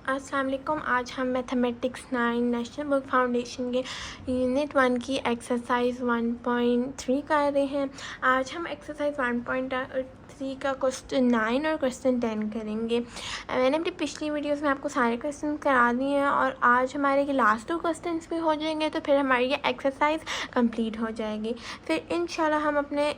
अस्सलाम वालेकुम। आज हम मैथमेटिक्स 9 नेशनल बुक फाउंडेशन के यूनिट 1 की एक्सरसाइज 1.3 कर रहे हैं। आज हम एक्सरसाइज 1.3 का क्वेश्चन 9 और क्वेश्चन 10 करेंगे। मैंने अपनी पिछली वीडियोस में आपको सारे क्वेश्चन करा दिए हैं और आज हमारे के लास्ट 2 क्वेश्चन भी हो जाएंगे, तो फिर हमारी ये एक्सरसाइज कंप्लीट हो जाएगी। फिर इंशाल्लाह हम अपने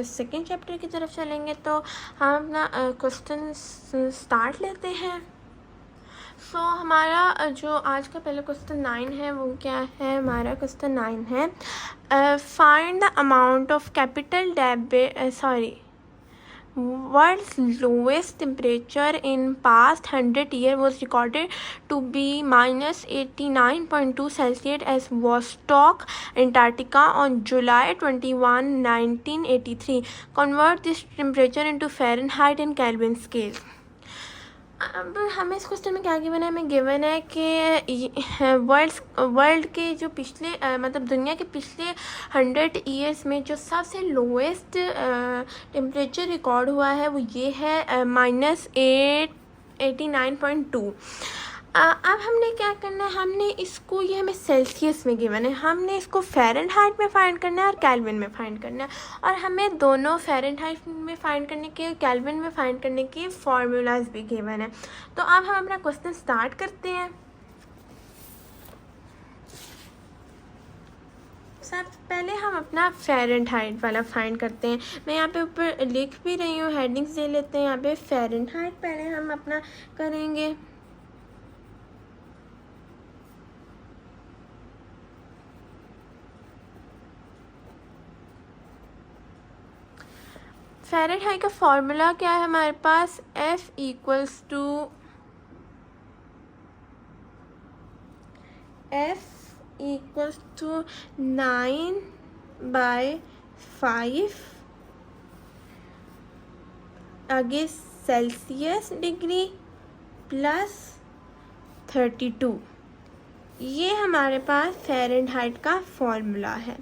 सेकेंड चैप्टर की तरफ चलेंगे। तो हम अपना क्वेश्चन स्टार्ट लेते हैं। सो हमारा जो आज का पहला क्वेश्चन 9 है वो क्या है? हमारा क्वेश्चन 9 है, find the amount of capital world's lowest temperature in past 100 years was recorded to be minus 89.2 Celsius as Vostok, Antarctica on July 21, 1983. Convert this temperature into Fahrenheit and Kelvin scale. अब हमें इस question में क्या given है? हमें given है कि world के जो पिछले मतलब दुनिया के पिछले 100 ईयर्स में जो सबसे लोएस्ट टेम्परेचर रिकॉर्ड हुआ है वो ये है -89.2। अब हमने क्या करना है, हमने इसको, ये हमें सेल्सियस में गिवन है, हमने इसको फ़ारेनहाइट में फाइंड करना है और केल्विन में फाइंड करना है। और हमें दोनों फ़ारेनहाइट में फाइंड करने के, केल्विन में फाइंड करने के फार्मूलाज भी गिवन है। तो अब हम अपना क्वेश्चन स्टार्ट करते हैं। सबसे पहले हम अपना फ़ारेनहाइट वाला फाइंड करते हैं। मैं यहाँ पे ऊपर लिख भी रही हूँ, हेडिंग्स दे लेते हैं। यहाँ पे फ़ारेनहाइट पहले हम अपना करेंगे। फ़ारेनहाइट का फॉर्मूला क्या है हमारे पास? F इक्वल्स टू 9/5 आगे सेल्सियस डिग्री प्लस 32। ये हमारे पास फ़ारेनहाइट का फॉर्मूला है।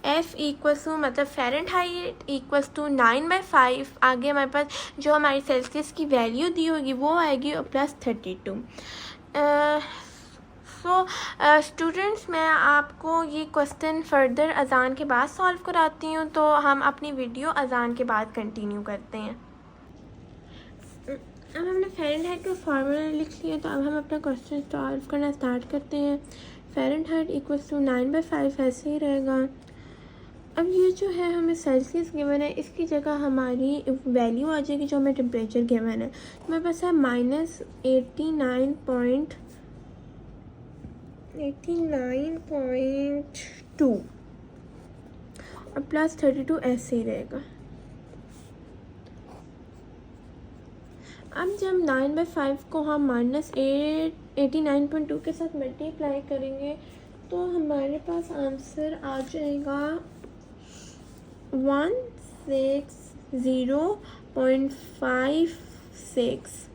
F इक्वल्स टू मतलब फ़ारेनहाइट इक्वल्स टू 9/5 आगे हमारे पास जो हमारी सेल्सियस की वैल्यू दी होगी वो आएगी प्लस 32। स्टूडेंट्स, मैं आपको ये क्वेश्चन फर्दर अज़ान के बाद सॉल्व कराती हूँ, तो हम अपनी वीडियो अज़ान के बाद कंटिन्यू करते हैं। अब हमने फ़ारेनहाइट का फार्मूला लिख लिया, तो अब हम अपना क्वेश्चन सॉल्व करना स्टार्ट करते हैं। फ़ारेनहाइट इक्वल्स टू 9/5 ऐसे ही रहेगा। अब ये जो है हमें सेल्सियस गिवन है, इसकी जगह हमारी वैल्यू आ जाएगी जो हमें टेम्परेचर गिवन है। मेरे पास है -89.2 और प्लस 32 ऐसे ही रहेगा। अब जब 9/5 को हम -89.2 के साथ मल्टीप्लाई करेंगे तो हमारे पास आंसर आ जाएगा 160.56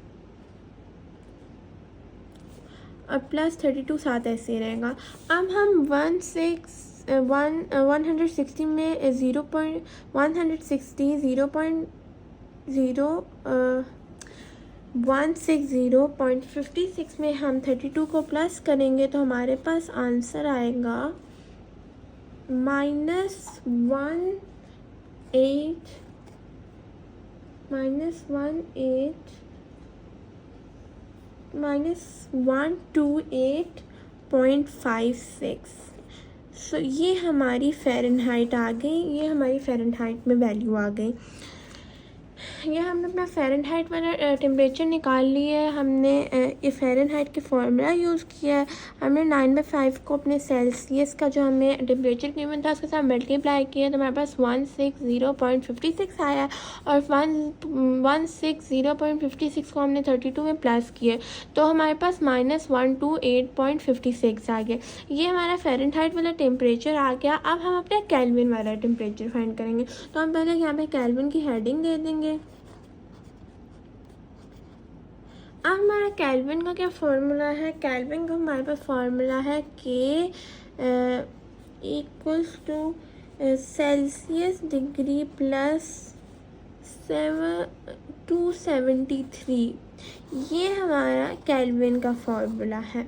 और प्लस 32 साथ ऐसे रहेगा। अब हम 160 में 160.56 में हम 32 को प्लस करेंगे तो हमारे पास आंसर आएगा -128.56। सो ये हमारी फ़ारेनहाइट आ गई, ये हमारी फ़ारेनहाइट में वैल्यू आ गई। ये हमने अपना फ़ारेनहाइट वाला टेम्परेचर निकाल लिया है। हमने ये फ़ारेनहाइट के फार्मूला यूज़ किया है। हमने 9/5 को अपने सेल्सियस का जो हमें टेम्परेचर गिवन था उसके साथ मल्टीप्लाई किया तो हमारे पास 160.56 आया और 160.56 को हमने 32 में प्लस किया तो हमारे पास -128.56 आ गया। ये हमारा फ़ारेनहाइट वाला टेम्परेचर आ गया। अब हम अपने केल्विन वाला टेम्परेचर फाइंड करेंगे, तो हम पहले यहाँ पे केल्विन की हेडिंग दे देंगे। अब हमारा केल्विन का क्या फार्मूला है? केल्विन का हमारे पास फार्मूला है K equals to Celsius degree plus 273 ये हमारा केल्विन का फार्मूला है।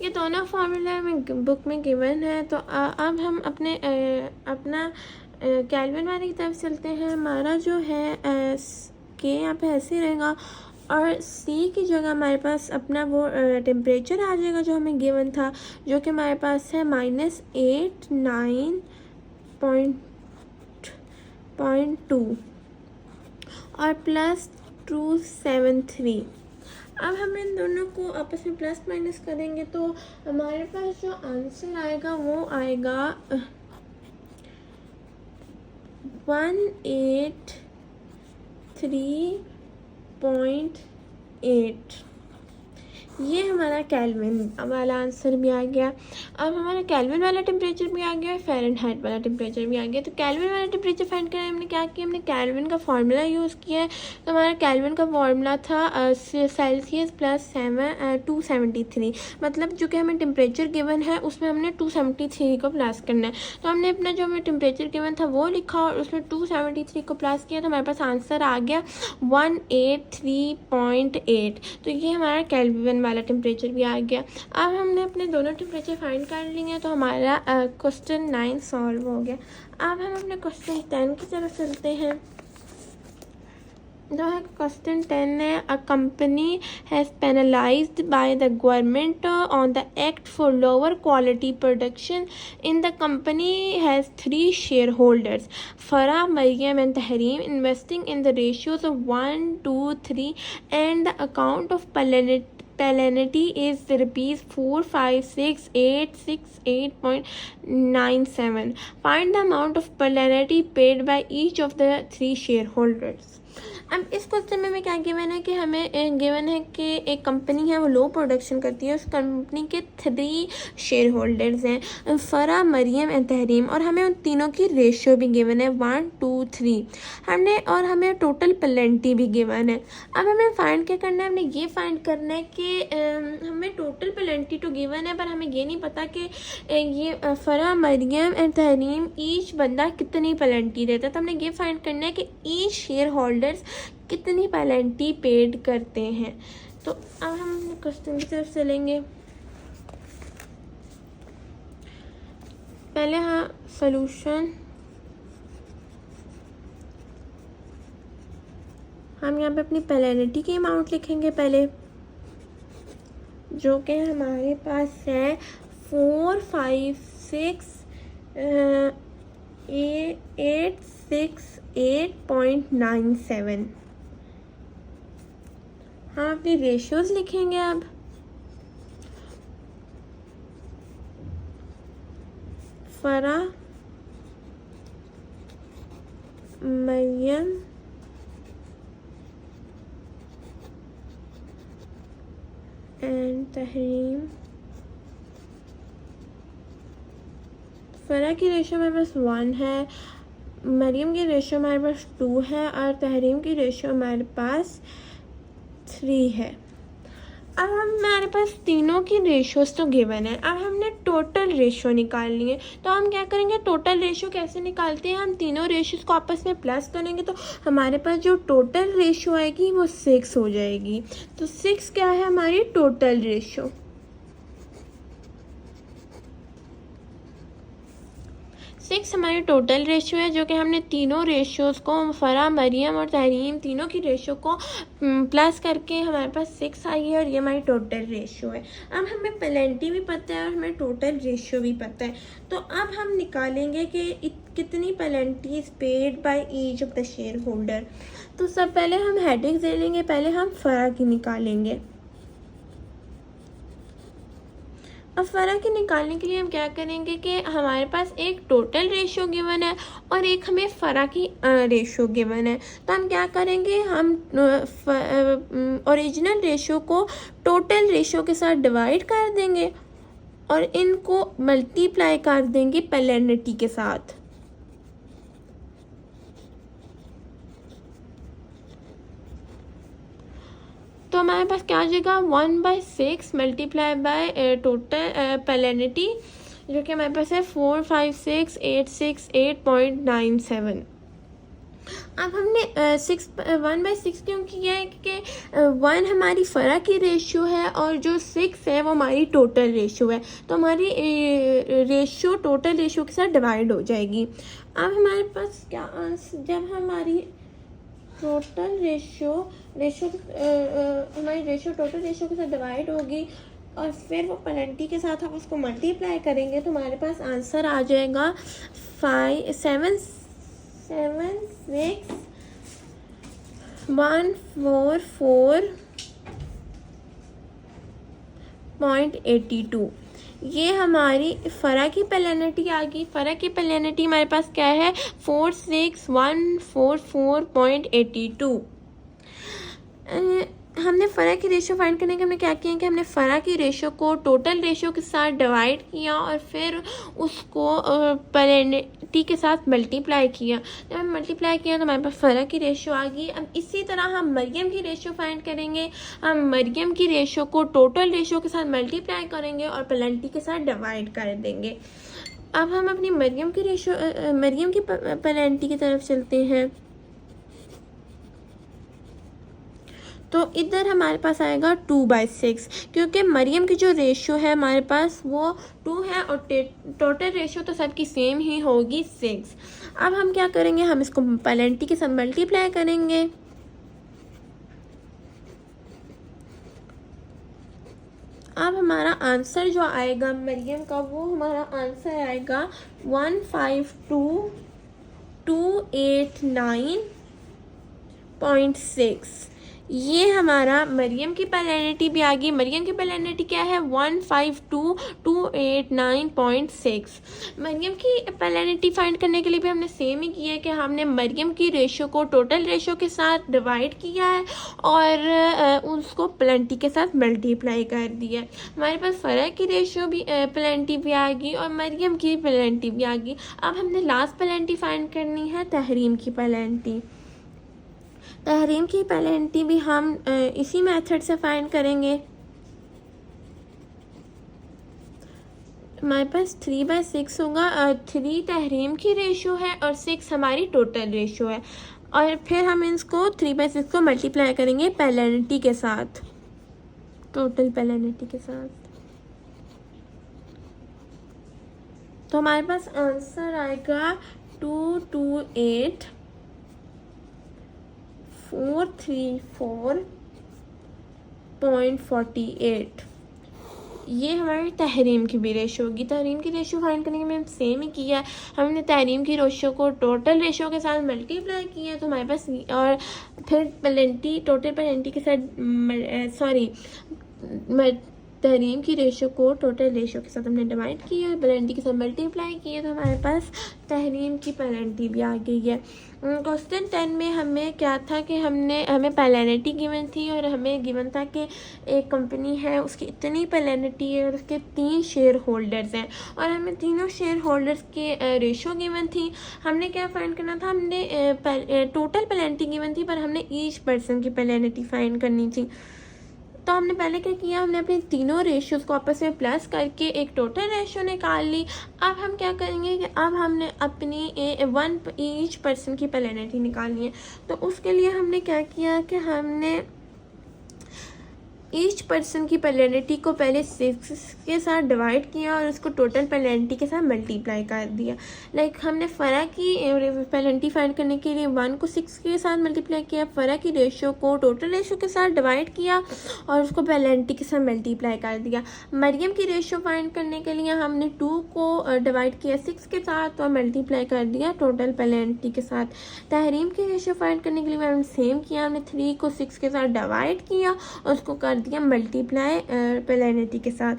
ये दोनों फार्मूला में बुक में गिवन है। तो अब हम अपना केल्विन वाली की तरफ चलते हैं। हमारा जो है के यहाँ पे ऐसे रहेगा और सी की जगह हमारे पास अपना वो टेम्परेचर आ जाएगा जो हमें गिवन था, जो कि हमारे पास है -89.2 और +273। अब हम इन दोनों को आपस में प्लस माइनस करेंगे तो हमारे पास जो आंसर आएगा वो आएगा 183.8। ये हमारा केल्विन वाला आंसर भी आ गया। अब हमारा केल्विन वाला टेम्परेचर भी आ गया, फ़ारेनहाइट वाला टेम्परेचर भी आ गया। तो केल्विन वाला टेम्परेचर फाइंड करने हमने क्या किया, हमने केल्विन का फार्मूला यूज़ किया है। तो हमारा केल्विन का फार्मूला था सेल्सियस प्लस 273, मतलब जो कि हमें टेम्परेचर गिवन है उसमें हमने 273 को प्लस करना है। तो हमने अपना जो हमें टेम्परेचर गिवन था वो लिखा और उसमें 273 को प्लस किया तो हमारे पास आंसर आ गया 183.8। तो ये हमारा केल्विन वाला टेम्परेचर भी आ गया। अब हमने अपने दोनों टेम्परेचर फाइंड कर लिए तो हमारा क्वेश्चन 9 सॉल्व हो गया। अब हम अपने क्वेश्चन 10 की तरफ चलते हैं। जो है क्वेश्चन 10 है, a company has penalised by the government on the act for lower quality production in the company has 3 share holders Farah, Maryam and Tahreem investing in the ratios of 1, 2, 3 and the account of Palanity is rupees 456,868.97. Find the amount of Palanity paid by each of the 3 shareholders. अब इस question में क्या given है कि हमें given है कि एक कंपनी है वो लो प्रोडक्शन करती है, उस कंपनी के 3 शेयर होल्डर्स हैं फ़रा, मरियम एंड तहरीम, और हमें उन तीनों की रेशियो भी गिवन है 1, 2, 3 और हमें टोटल पेनल्टी भी गिवन है। अब हमें फाइंड क्या करना है, हमने ये फाइंड करना है कि हमें टोटल पेनल्टी तो गिवन है पर हमें ये नहीं पता कि ये फ़रा, मरियम एंड तहरीम ईच बंदा कितनी पेनल्टी देता है। तो हमने ये फाइंड करना है कि ईच शेयर होल्डर्स कितनी पेनल्टी पेड करते हैं। तो अब हम क्वेश्चन की तरफ चलेंगे। पहले सॉल्यूशन हम यहाँ पे अपनी पेनल्टी की अमाउंट लिखेंगे पहले, जो कि हमारे पास है 456,868.97। हाँ, अपनी रेशियोज लिखेंगे। अब फरा, मरियम एंड तहरीम। फ़रा की रेशियो हमारे पास 1 है, मरियम की रेशियो हमारे पास 2 है और तहरीम की रेशियो हमारे पास 3 है। अब हमारे पास तीनों की रेशियोज तो गिवन है। अब हमने टोटल रेशियो निकालनी है। तो हम क्या करेंगे, टोटल रेशियो कैसे निकालते हैं, हम तीनों रेशियोज को आपस में प्लस करेंगे तो हमारे पास जो टोटल रेशियो आएगी वो 6 हो जाएगी। तो 6 क्या है हमारी टोटल रेशियो। 6 हमारी टोटल रेशियो है, जो कि हमने तीनों रेशियोज़ को फ़रा, मरियम और तहरीम तीनों की रेशियो को प्लस करके हमारे पास 6 आई है और ये हमारी टोटल रेशियो है। अब हमें पेनल्टी भी पता है और हमें टोटल रेशियो भी पता है। तो अब हम निकालेंगे कि कितनी penalty is paid by each of the share holder. तो सब पहले हम हेडिंग्स दे लेंगे। पहले हम फ़रा की निकालेंगे। अब फ़रा की निकालने के लिए हम क्या करेंगे कि हमारे पास एक टोटल रेशियो गिवन है और एक हमें फ़रा की रेशियो गिवन है। तो हम क्या करेंगे, हम ओरिजिनल रेशियो को टोटल रेशियो के साथ डिवाइड कर देंगे और इनको मल्टीप्लाई कर देंगे पेनल्टी के साथ। तो हमारे पास क्या आ जाएगा, 1/6 मल्टीप्लाई बाय टोटल पेनल्टी, जो कि हमारे पास है 456,868.97। अब हमने 1/6 क्यों किया है कि 1 हमारी फ़रा की रेशियो है और जो 6 है वो हमारी टोटल रेशियो है, तो हमारी रेशियो टोटल रेशियो के साथ डिवाइड हो जाएगी। अब हमारे पास क्या जब हमारी टोटल रेशियो हमारी रेशियो टोटल रेशियो के साथ डिवाइड होगी और फिर वो पेनल्टी के साथ हम उसको मल्टीप्लाई करेंगे तो हमारे पास आंसर आ जाएगा 776,144.82। ये हमारी फ़रा की पेनल्टी आ गई। फ़रा की पेनल्टी हमारे पास क्या है 46144.82। हमने फ़रा की रेशियो फाइंड करने के हमने क्या किया कि हमने फ़रा की रेशियो को टोटल रेशियो के साथ डिवाइड किया और फिर उसको पेनल्टी के साथ मल्टीप्लाई किया। जब हम मल्टीप्लाई किया तो हमारे पास फ़रा की रेशियो आ गई। अब इसी तरह हम मरियम की रेशियो फाइंड करेंगे। हम मरियम की रेशियो को टोटल रेशियो के साथ मल्टीप्लाई करेंगे और पेनल्टी के साथ डिवाइड कर देंगे। अब हम अपनी मरियम की पेनल्टी की तरफ चलते हैं। तो इधर हमारे पास आएगा 2/6 क्योंकि मरियम की जो रेशियो है हमारे पास वो 2 है और टोटल रेशियो तो सबकी सेम ही होगी 6। अब हम क्या करेंगे, हम इसको पेनल्टी के साथ मल्टीप्लाई करेंगे। अब हमारा आंसर जो आएगा मरियम का वो हमारा आंसर आएगा 152,289.6। ये हमारा मरियम की पेनल्टी भी आ गई। मरियम की पेनल्टी क्या है 152,289.6। मरियम की पेनल्टी फाइंड करने के लिए भी हमने सेम ही किया है कि हमने मरियम की रेशियो को टोटल रेशियो के साथ डिवाइड किया है और उसको पेनल्टी के साथ मल्टीप्लाई कर दिया है। हमारे पास फ़रा की रेशियो भी पेनल्टी भी आ गई और मरियम की पेनल्टी भी आ गई। अब हमने लास्ट पेनल्टी फाइंड करनी है तहरीम की पेनल्टी। तहरीम की पेनल्टी भी हम इसी मेथड से फाइंड करेंगे। हमारे पास 3/6 होगा। 3 तहरीम की रेशियो है और 6 हमारी टोटल रेशियो है और फिर हम इसको 3/6 को मल्टीप्लाई करेंगे पेनल्टी के साथ, टोटल पेनल्टी के साथ। तो हमारे पास आंसर आएगा 228,434.48। ये हमारी तहरीम की भी रेशियो होगी। तहरीम की रेशियो फाइंड करने के में सेम ही किया है। हमने तहरीम की रेशियो को टोटल रेशियो के साथ मल्टीप्लाई किया तो हमारे पास और फिर टोटल पेनल्टी के साथ तहरीम की रेशियो को टोटल रेशियो के साथ हमने डिवाइड किया और पेनल्टी के साथ मल्टीप्लाई किया तो हमारे पास तहरीम की पेनल्टी भी आ गई है। क्वेश्चन 10 में हमें क्या था कि हमें पेनल्टी गिवन थी और हमें गिवन था कि एक कंपनी है उसकी इतनी पेनल्टी है और उसके 3 शेयर होल्डर्स हैं और हमें तीनों शेयर होल्डर्स के रेशियो गिवन थी। हमने क्या फाइंड करना था, हमने टोटल पेनल्टी गिवन थी पर हमने ईच पर्सन की पेनल्टी फाइंड करनी थी। तो हमने पहले क्या किया, हमने अपने तीनों रेशियोज़ को आपस में प्लस करके एक टोटल रेशियो निकाल ली। अब हम क्या करेंगे कि अब हमने अपनी ईच पर्सन की पेनल्टी निकालनी है। तो उसके लिए हमने क्या किया कि हमने ईच पर्सन की पेनल्टी को पहले 6 के साथ डिवाइड किया और उसको टोटल पेनल्टी के साथ मल्टीप्लाई कर दिया। लाइक हमने फ़रा की पेनल्टी फाइंड करने के लिए 1 को 6 के साथ मल्टीप्लाई किया, फ़रा की रेशियो को टोटल रेशियो के साथ डिवाइड किया और उसको पेनल्टी के साथ मल्टीप्लाई कर दिया। मरियम की रेशियो फाइंड करने के लिए हमने 2 को डिवाइड किया 6 के साथ और मल्टीप्लाई कर दिया टोटल पेनल्टी के साथ। तहरीम की रेशियो फाइंड करने के लिए हमने सेम किया, हमने 3 को 6 के साथ डिवाइड किया और उसको कर दिया मल्टीप्लाई पेनल्टी के साथ।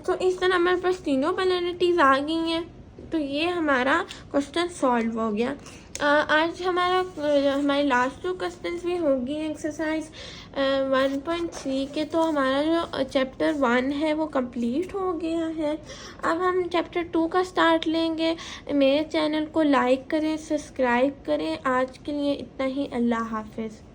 तो इस तरह हमारे पास तीनों पेनल्टीज आ गई हैं। तो ये हमारा क्वेश्चन सॉल्व हो गया। आज हमारे लास्ट 2 क्वेश्चन भी होगी एक्सरसाइज 1.3 के। तो हमारा जो चैप्टर 1 है वो कंप्लीट हो गया है। अब हम चैप्टर 2 का स्टार्ट लेंगे। मेरे चैनल को लाइक करें, सब्सक्राइब करें। आज के लिए इतना ही। अल्लाह हाफिज़।